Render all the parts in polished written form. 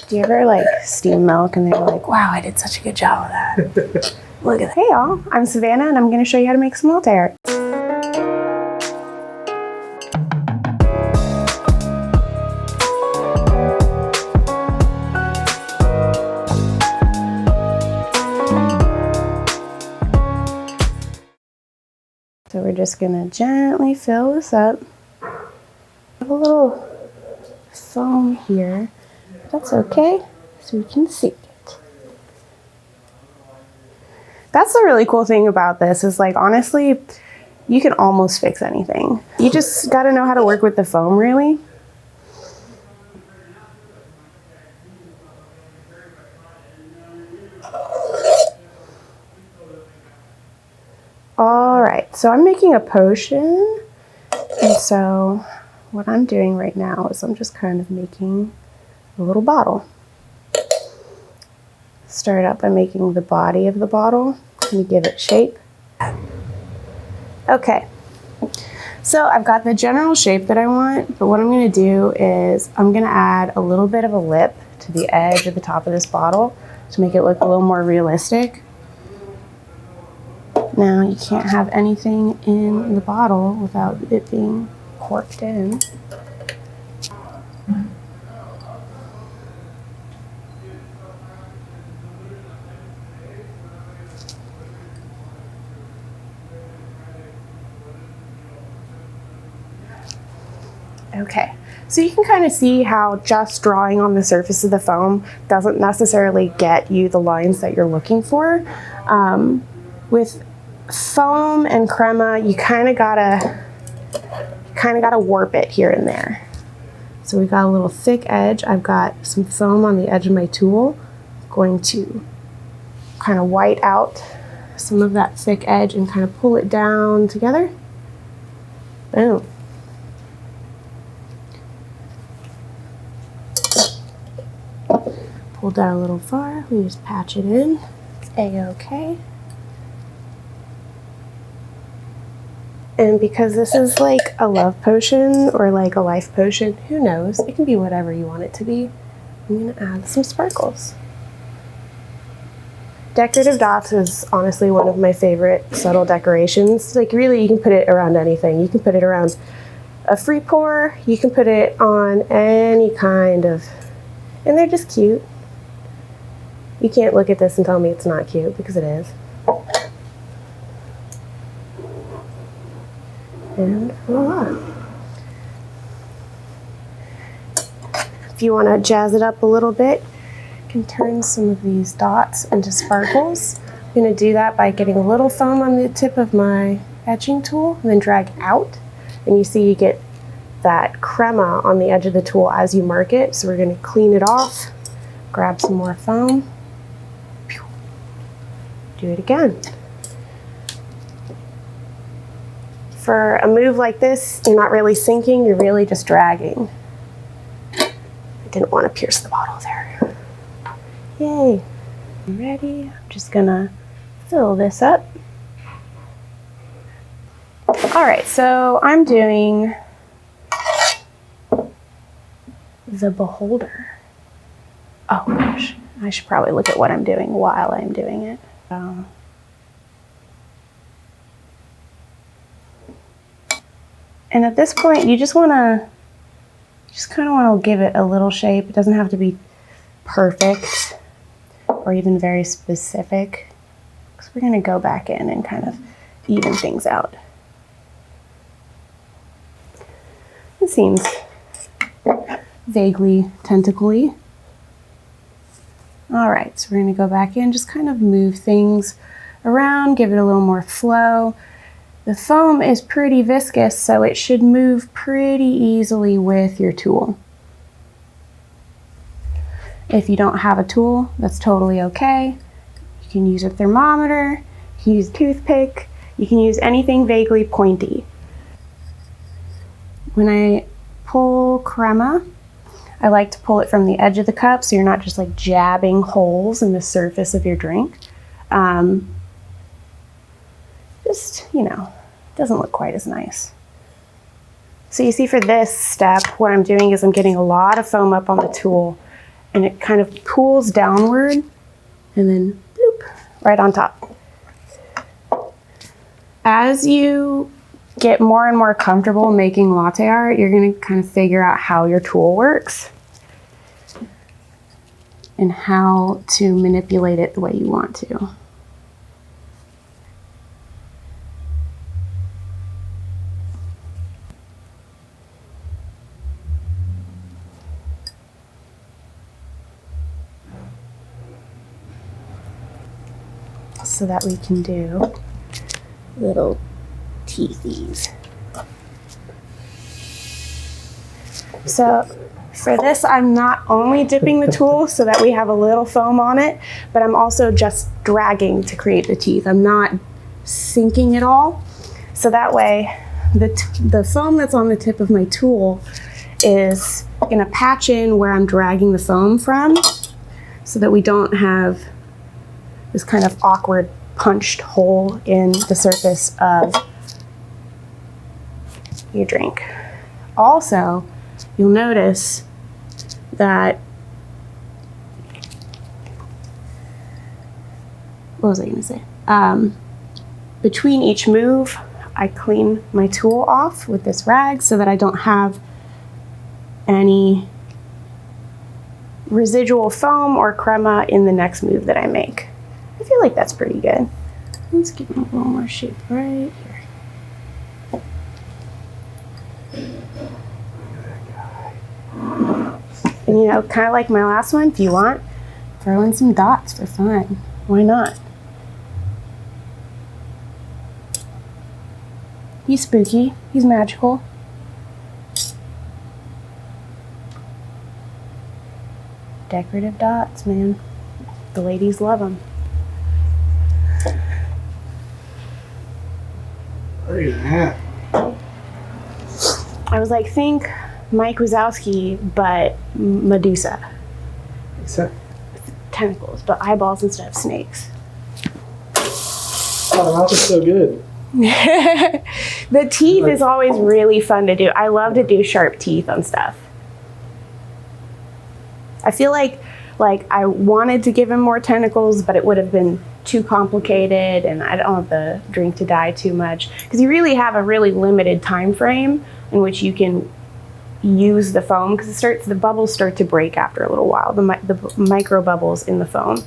Do you ever like steam milk and they're like, wow, I did such a good job of that. Look at that. Hey y'all, I'm Savannah and I'm gonna show you how to make some latte art. So we're just gonna gently fill this up. I have a little foam here. That's okay, so we can see it. That's the really cool thing about this is like, honestly, you can almost fix anything. You just gotta know how to work with the foam, really. All right, so I'm making a potion. And so what I'm doing right now is I'm just kind of making a little bottle. Start out by making the body of the bottle and give it shape. Okay, so I've got the general shape that I want, but what I'm gonna do is I'm gonna add a little bit of a lip to the edge of the top of this bottle to make it look a little more realistic. Now you can't have anything in the bottle without it being corked in. Okay, so you can kind of see how just drawing on the surface of the foam doesn't necessarily get you the lines that you're looking for. With foam and crema, you kind of gotta warp it here and there. So we've got a little thick edge. I've got some foam on the edge of my tool. I'm going to kind of white out some of that thick edge and kind of pull it down together. Boom. Pull down a little far, we just patch it in. It's a-okay. And because this is like a love potion or like a life potion, who knows? It can be whatever you want it to be. I'm gonna add some sparkles. Decorative dots is honestly one of my favorite subtle decorations. Like really, you can put it around anything. You can put it around a free pour, you can put it on any kind of, and they're just cute. You can't look at this and tell me it's not cute, because it is. And voila. If you want to jazz it up a little bit, you can turn some of these dots into sparkles. I'm going to do that by getting a little foam on the tip of my etching tool and then drag out. And you see you get that crema on the edge of the tool as you mark it. So we're going to clean it off, grab some more foam, do it again. For a move like this, you're not really sinking, you're really just dragging. I didn't want to pierce the bottle there. Yay. I'm ready. I'm just gonna fill this up. All right, so I'm doing the beholder. Oh gosh, I should probably look at what I'm doing while I'm doing it. And at this point, you just kind of want to give it a little shape. It doesn't have to be perfect or even very specific, because we're going to go back in and kind of even things out. It seems vaguely tentacly. All right, so we're going to go back in, just kind of move things around, give it a little more flow. The foam is pretty viscous, so it should move pretty easily with your tool. If you don't have a tool, that's totally okay. You can use a thermometer, you can use a toothpick, you can use anything vaguely pointy. When I pull crema, I like to pull it from the edge of the cup so you're not just like jabbing holes in the surface of your drink. Just, you know, doesn't look quite as nice. So you see for this step, what I'm doing is I'm getting a lot of foam up on the tool and it kind of pools downward and then bloop, right on top. As you get more and more comfortable making latte art, you're going to kind of figure out how your tool works and how to manipulate it the way you want to. So that we can do little teethies. So for this, I'm not only dipping the tool so that we have a little foam on it, but I'm also just dragging to create the teeth. I'm not sinking it all. So that way, the foam that's on the tip of my tool is gonna patch in where I'm dragging the foam from so that we don't have this kind of awkward punched hole in the surface of your drink. Also, you'll notice that, what was I gonna say? Between each move, I clean my tool off with this rag so that I don't have any residual foam or crema in the next move that I make. I feel like that's pretty good. Let's give them a little more shape right here. And you know, kind of like my last one, if you want, throw in some dots for fun. Why not? He's spooky, he's magical. Decorative dots, man. The ladies love them. Yeah. I was like, think Mike Wazowski, but Medusa. Except Tentacles, but eyeballs instead of snakes. oh, the mouth is so good. The teeth is always really fun to do. I love to do sharp teeth on stuff. I feel like I wanted to give him more tentacles, but it would have been too complicated, and I don't want the drink to die too much, because you really have a really limited time frame in which you can use the foam, because the bubbles start to break after a little while, the micro bubbles in the foam.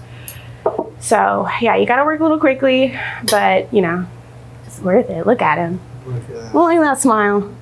So yeah, you got to work a little quickly, but you know, it's worth it. Look at him. Look at that smile.